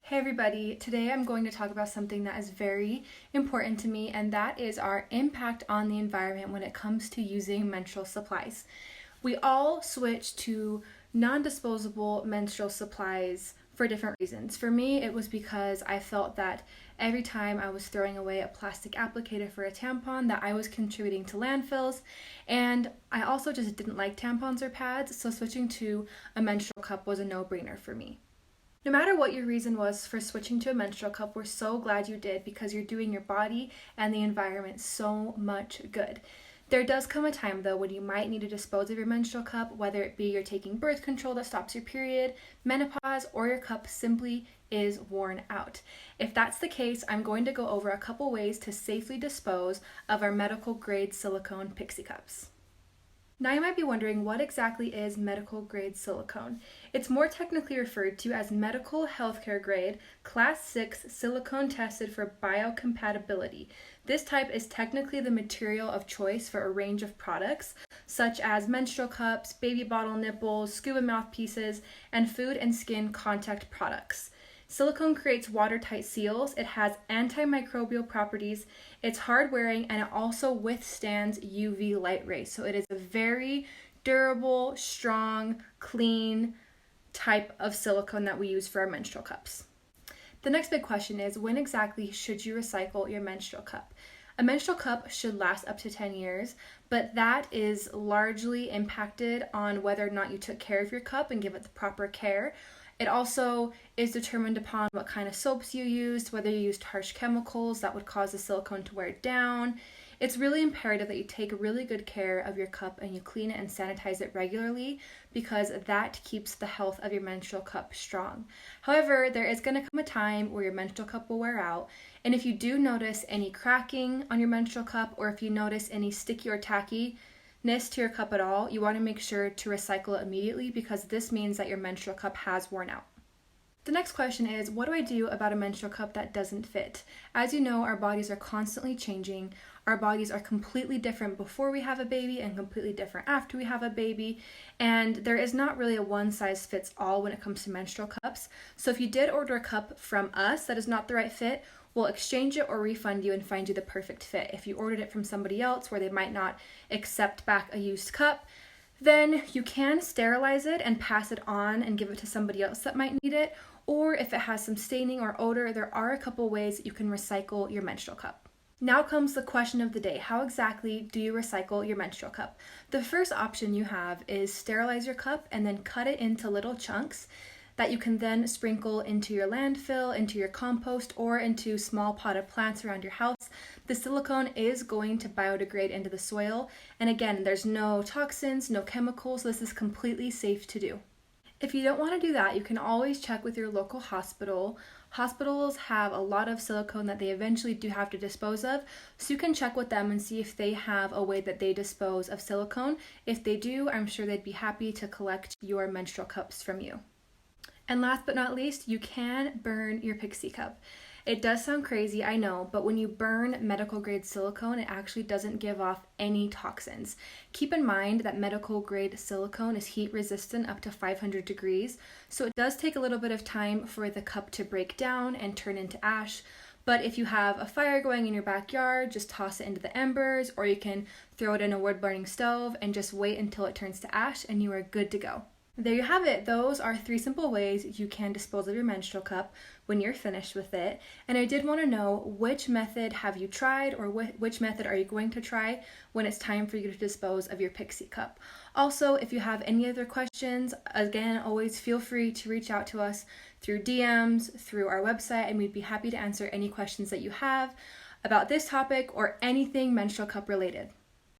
Hey everybody, today I'm going to talk about something that is very important to me, and that is our impact on the environment when it comes to using menstrual supplies. We all switch to non-disposable menstrual supplies for different reasons. For me, it was because I felt that every time I was throwing away a plastic applicator for a tampon that I was contributing to landfills, and I also just didn't like tampons or pads, so switching to a menstrual cup was a no-brainer for me. No matter what your reason was for switching to a menstrual cup, we're so glad you did because you're doing your body and the environment so much good. There does come a time though when you might need to dispose of your menstrual cup, whether it be you're taking birth control that stops your period, menopause, or your cup simply is worn out. If that's the case, I'm going to go over a couple ways to safely dispose of our medical grade silicone pixie cups. Now you might be wondering, what exactly is medical grade silicone? It's more technically referred to as medical healthcare grade class 6 silicone tested for biocompatibility. This type is technically the material of choice for a range of products such as menstrual cups, baby bottle nipples, scuba mouthpieces, and food and skin contact products. Silicone creates watertight seals, it has antimicrobial properties, it's hard wearing, and it also withstands UV light rays. So it is a very durable, strong, clean type of silicone that we use for our menstrual cups. The next big question is, when exactly should you recycle your menstrual cup? A menstrual cup should last up to 10 years, but that is largely impacted on whether or not you took care of your cup and give it the proper care. It also is determined upon what kind of soaps you used, whether you used harsh chemicals that would cause the silicone to wear it down. It's really imperative that you take really good care of your cup and you clean it and sanitize it regularly because that keeps the health of your menstrual cup strong. However, there is going to come a time where your menstrual cup will wear out, and if you do notice any cracking on your menstrual cup or if you notice any sticky or tacky to your cup at all, you want to make sure to recycle it immediately because this means that your menstrual cup has worn out. The next question is, what do I do about a menstrual cup that doesn't fit? As you know, our bodies are constantly changing. Our bodies are completely different before we have a baby and completely different after we have a baby, and there is not really a one size fits all when it comes to menstrual cups. So if you did order a cup from us that is not the right fit, we'll exchange it or refund you and find you the perfect fit. If you ordered it from somebody else where they might not accept back a used cup, then you can sterilize it and pass it on and give it to somebody else that might need it. Or if it has some staining or odor, there are a couple ways that you can recycle your menstrual cup. Now comes the question of the day. How exactly do you recycle your menstrual cup? The first option you have is sterilize your cup and then cut it into little chunks that you can then sprinkle into your landfill, into your compost, or into small potted plants around your house. The silicone is going to biodegrade into the soil, and again, there's no toxins, no chemicals, so this is completely safe to do. If you don't want to do that, you can always check with your local hospital. Hospitals have a lot of silicone that they eventually do have to dispose of, so you can check with them and see if they have a way that they dispose of silicone. If they do, I'm sure they'd be happy to collect your menstrual cups from you. And last but not least, you can burn your pixie cup. It does sound crazy, I know, but when you burn medical grade silicone, it actually doesn't give off any toxins. Keep in mind that medical grade silicone is heat resistant up to 500 degrees, so it does take a little bit of time for the cup to break down and turn into ash. But if you have a fire going in your backyard, just toss it into the embers, or you can throw it in a wood-burning stove and just wait until it turns to ash and you are good to go. There you have it. Those are 3 simple ways you can dispose of your menstrual cup when you're finished with it. And I did want to know, which method have you tried, or which method are you going to try when it's time for you to dispose of your pixie cup? Also, if you have any other questions, again, always feel free to reach out to us through DMs, through our website, and we'd be happy to answer any questions that you have about this topic or anything menstrual cup related.